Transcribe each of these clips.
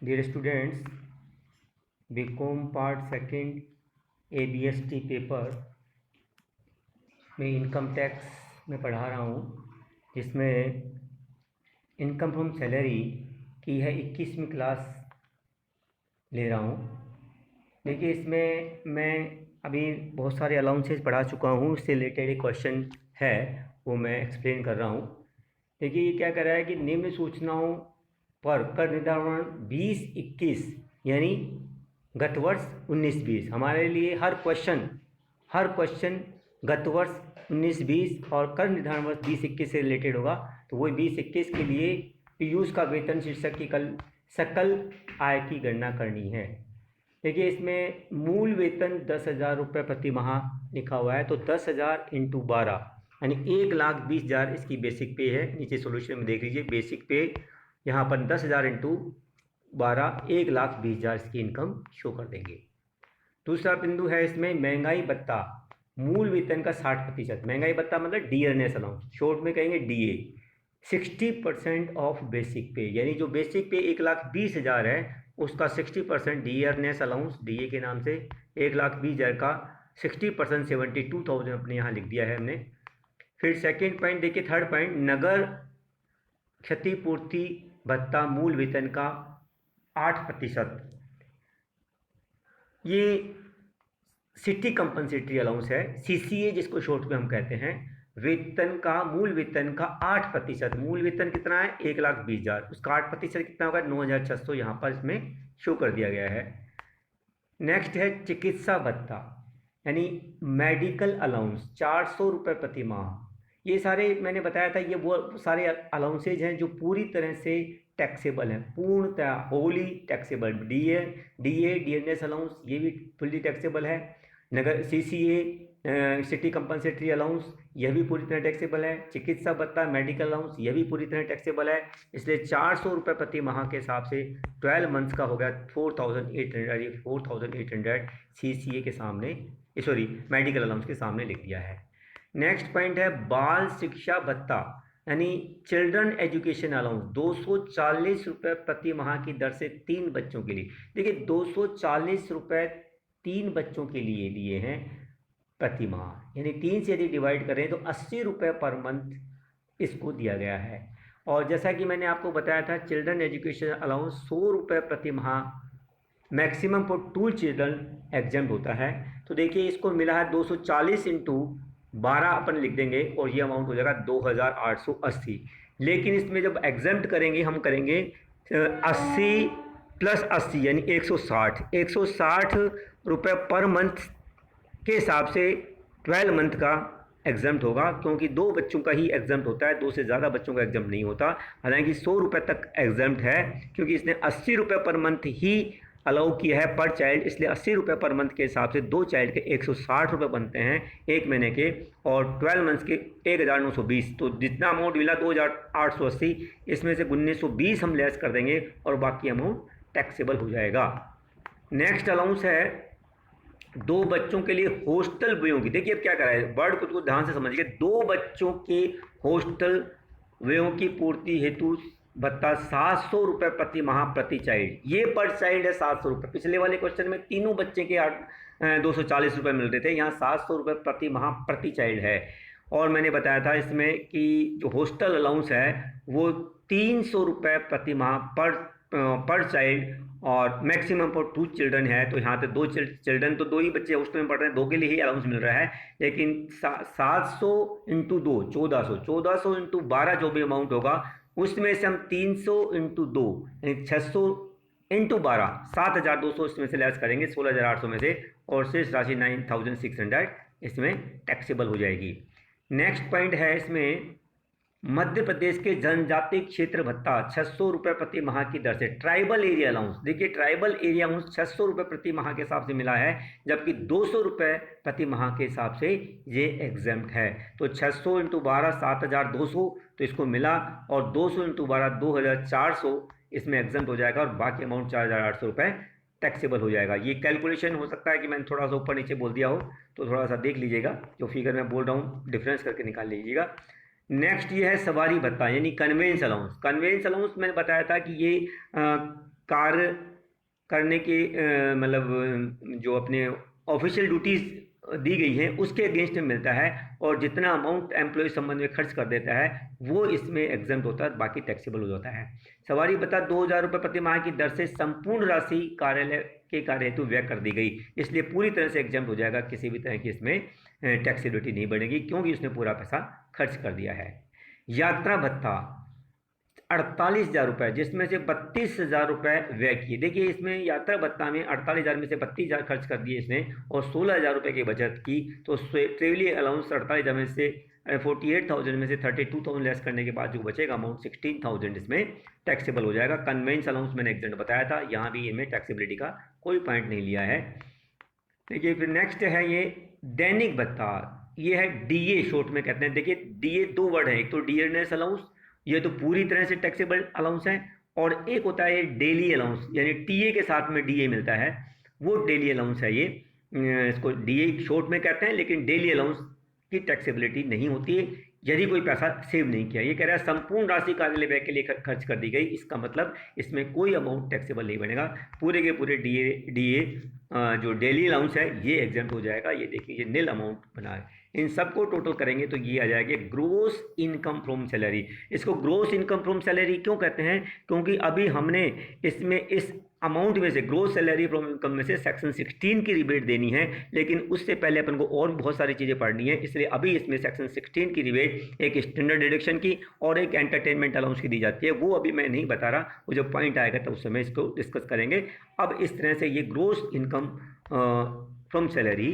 Dear students, BCom part second ABST paper में income tax में पढ़ा रहा हूँ, जिसमें इनकम फ्रॉम सैलरी की है 21वीं क्लास ले रहा हूँ। देखिए, इसमें मैं अभी बहुत सारे अलाउंसेस पढ़ा चुका हूँ, उससे रिलेटेड एक क्वेश्चन है वो मैं एक्सप्लेन कर रहा हूँ। देखिए, ये क्या कर रहा है कि निम्न सूचनाओं पर कर निर्धारण 20-21 यानी गत वर्ष 19-20 हमारे लिए हर क्वेश्चन गत वर्ष 19-20 और कर निर्धारण वर्ष 20-21 से रिलेटेड होगा। तो वही 20-21 के लिए पीयूष का वेतन शीर्षक की कल सकल आय की गणना करनी है। देखिए, इसमें मूल वेतन 10,000 रुपये प्रति माह लिखा हुआ है, तो 10,000 इंटू 12 यानी 1,20,000 इसकी बेसिक पे है। नीचे सॉल्यूशन में देख लीजिए, बेसिक पे यहाँ पर 10,000 इंटू 12 1,20,000 इसकी इनकम शो कर देंगे। दूसरा बिंदु है इसमें महंगाई भत्ता मूल वेतन का 60%। महंगाई भत्ता मतलब डियरनेस अलाउंस, शॉर्ट में कहेंगे DA, 60% ऑफ बेसिक पे, यानी जो बेसिक पे 1,20,000 है उसका 60% डियरनेस अलाउंस DA के नाम से 1,20,000 का 60% 72,000 अपने यहाँ लिख दिया है हमने। फिर सेकेंड पॉइंट देखिए, थर्ड पॉइंट नगर क्षतिपूर्ति भत्ता मूल वेतन का 8%। ये सिटी कंपनसेटरी अलाउंस है, CCA जिसको शॉर्ट में हम कहते हैं। वेतन का मूल वेतन का 8%। मूल वेतन कितना है? 1,20,000, उसका 8% कितना होगा? 9,600 यहाँ पर इसमें शो कर दिया गया है। नेक्स्ट है चिकित्सा भत्ता यानी मेडिकल अलाउंस 400 रुपये प्रति माह। ये सारे मैंने बताया था, ये वो सारे अलाउंसेज हैं जो पूरी तरह से टैक्सेबल हैं, पूर्णतः होली टैक्सेबल। डियरनेस अलाउंस ये भी फुल्ली टैक्सेबल है। नगर CCA सिटी कंपनसेटरी अलाउंस यह भी पूरी तरह टैक्सेबल है। चिकित्सा भत्ता मेडिकल अलाउंस यह भी पूरी तरह टैक्सेबल है। इसलिए 400 रुपये प्रति माह के हिसाब से 12 मंथ्स का हो गया 4,800 CCA के सामने, सॉरी मेडिकल अलाउंस के सामने लिख दिया है। नेक्स्ट पॉइंट है बाल शिक्षा भत्ता यानी चिल्ड्रन एजुकेशन अलाउंस 240 रुपये प्रति माह की दर से 3 बच्चों के लिए। देखिए, 240 रुपये 3 बच्चों के लिए लिए हैं प्रति माह, यानी 3 से यदि डिवाइड करें तो 80 रुपये पर मंथ इसको दिया गया है। और जैसा कि मैंने आपको बताया था, चिल्ड्रन एजुकेशन अलाउंस 100 रुपये प्रति माह मैक्सिमम फॉर 2 चिल्ड्रन एग्जाम्प्ट होता है। तो देखिए, इसको मिला है 240 इंटू 12 अपन लिख देंगे और ये अमाउंट हो जाएगा 2,880। लेकिन इसमें जब एग्जाम्प्ट करेंगे हम करेंगे 80 + 80 यानी 160 रुपये पर मंथ के हिसाब से 12 मंथ का एग्जाम्प्ट होगा, क्योंकि 2 बच्चों का ही एग्जाम्प्ट होता है, 2 से ज़्यादा बच्चों का एग्जाम्प्ट नहीं होता। हालांकि 100 रुपये तक एग्जाम्प्ट है, क्योंकि इसने 80 रुपये पर मंथ ही अलाउ किया है पर चाइल्ड, इसलिए 80 रुपये पर मंथ के हिसाब से 2 चाइल्ड के 160 रुपये बनते हैं 1 महीने के, और 12 मंथ्स के 1,920। तो जितना अमाउंट मिला 2,880, इसमें से 1,920 हम लेस कर देंगे और बाकी अमाउंट टैक्सेबल हो जाएगा। नेक्स्ट अलाउंस है 2 बच्चों के लिए हॉस्टल व्ययों की। देखिए अब क्या कर रहा है, वर्ड को ध्यान से समझिए। 2 बच्चों के हॉस्टल व्ययों की पूर्ति हेतु भत्ता 700 रुपये प्रति माह प्रति चाइल्ड। ये पर चाइल्ड है 700 रुपये। पिछले वाले क्वेश्चन में तीनों बच्चे के 240 रुपये मिल रहे थे, यहाँ 700 रुपये प्रति माह प्रति चाइल्ड है। और मैंने बताया था इसमें कि जो हॉस्टल अलाउंस है वो 300 रुपये प्रति माह पर चाइल्ड और मैक्सिमम फॉर 2 चिल्ड्रन है। तो यहाँ पे 2 चिल्ड्रन, तो 2 ही बच्चे हॉस्टल में पढ़ रहे हैं, 2 के लिए ही अलाउंस मिल रहा है। लेकिन 700 इंटू 2 1400 इंटू 12 जो भी अमाउंट होगा उसमें से हम 300 इंटू 2 यानी 600 इंटू 12 7,200 इसमें से लेस करेंगे 16,800 में से, और शेष राशि 9,600 इसमें टैक्सेबल हो जाएगी। नेक्स्ट पॉइंट है इसमें मध्य प्रदेश के जनजातीय क्षेत्र भत्ता 600 रुपये प्रति माह की दर से। ट्राइबल एरिया अलाउंस, देखिए ट्राइबल एरिया अलाउंस 600 रुपये प्रति माह के हिसाब से मिला है, जबकि 200 रुपये प्रति माह के हिसाब से ये एग्जाम्प्ट है। तो 600 इंटू 12 7,200 तो इसको मिला, और 200 इंटू 12 2,400 इसमें एग्जाम्प्ट हो जाएगा, और बाकी अमाउंट 4,800 रुपये टैक्सेबल हो जाएगा। ये कैलकुलेशन हो सकता है कि मैंने थोड़ा सा ऊपर नीचे बोल दिया हो, तो थोड़ा सा देख लीजिएगा, जो फिगर मैं बोल रहा हूँ डिफरेंस करके निकाल लीजिएगा। नेक्स्ट ये है सवारी भत्ता यानी कन्वेंस अलाउंस। कन्वेंस अलाउंस मैंने बताया था कि ये कार्य करने के मतलब जो अपने ऑफिशियल ड्यूटीज़ दी गई हैं उसके अगेंस्ट में मिलता है, और जितना अमाउंट एम्प्लॉय संबंध में खर्च कर देता है वो इसमें एग्जम्प्ट होता है, बाकी टैक्सेबल हो जाता है। सवारी भत्ता 2,000 रुपये प्रति माह की दर से संपूर्ण राशि कार्यालय के कार्य हेतु व्यय कर दी गई, इसलिए पूरी तरह से एग्जम्प्ट हो जाएगा, किसी भी तरह की इसमें टैक्सेबिलिटी नहीं बढ़ेगी क्योंकि उसने पूरा पैसा खर्च कर दिया है। यात्रा भत्ता 48,000 रुपये, जिसमें से 32,000 रुपये व्यय किए। देखिए इसमें यात्रा भत्ता में 48,000 में से 32,000 खर्च कर दिए इसने और 16,000 रुपये की बचत की, तो ट्रेवलिंग अलाउंस 48,000 में से 48,000 में से 32,000 लेस करने के बाद जो बचेगा अमाउंट 16,000 इसमें टैक्सेबल हो जाएगा। कन्वेंस अलाउंस मैंने एग्जेंट बताया था, यहाँ भी इनमें टैक्सेबिलिटी का कोई पॉइंट नहीं लिया है। देखिए फिर नेक्स्ट है ये दैनिक भत्ता, ये है डीए शॉर्ट में कहते हैं। देखिए डीए दो वर्ड है, एक तो डियरनेस अलाउंस, ये तो पूरी तरह से टैक्सेबल अलाउंस है, और एक होता है डेली अलाउंस, यानी टीए के साथ में डीए मिलता है, वो डेली अलाउंस है ये। इसको डीए शॉर्ट में कहते हैं, लेकिन डेली अलाउंस की टैक्सेबिलिटी नहीं होती है यदि कोई पैसा सेव नहीं किया। ये कह रहा है संपूर्ण राशि कार्यालय व्यय के लिए खर्च कर दी गई, इसका मतलब इसमें कोई अमाउंट टैक्सेबल नहीं बनेगा, पूरे के पूरे डीए जो डेली अलाउंस है ये एग्जाम्प्ट हो जाएगा। ये देखिए ये नील अमाउंट बना है, इन सबको टोटल करेंगे तो ये आ जाएगा ग्रोस इनकम फ्रॉम सैलरी। इसको ग्रोस इनकम फ्रॉम सैलरी क्यों कहते हैं, क्योंकि अभी हमने इसमें इस अमाउंट में से ग्रोस सैलरी फ्रॉम इनकम में से सेक्शन 16 की रिबेट देनी है, लेकिन उससे पहले अपन को और बहुत सारी चीज़ें पढ़नी है, इसलिए अभी इसमें सेक्शन 16 की रिबेट एक स्टैंडर्ड डिडक्शन की और एक एंटरटेनमेंट अलाउंस की दी जाती है, वो अभी मैं नहीं बता रहा, वो जब पॉइंट आएगा तो उस समय इसको डिस्कस करेंगे। अब इस तरह से ये ग्रोस इनकम फ्रॉम सैलरी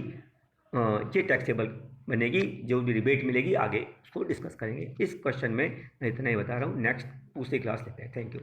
ये टैक्सेबल बनेगी, जो भी रिबेट मिलेगी आगे उसको डिस्कस करेंगे। इस क्वेश्चन में मैं इतना ही बता रहा हूँ, नेक्स्ट दूसरी क्लास लेते हैं। Thank you.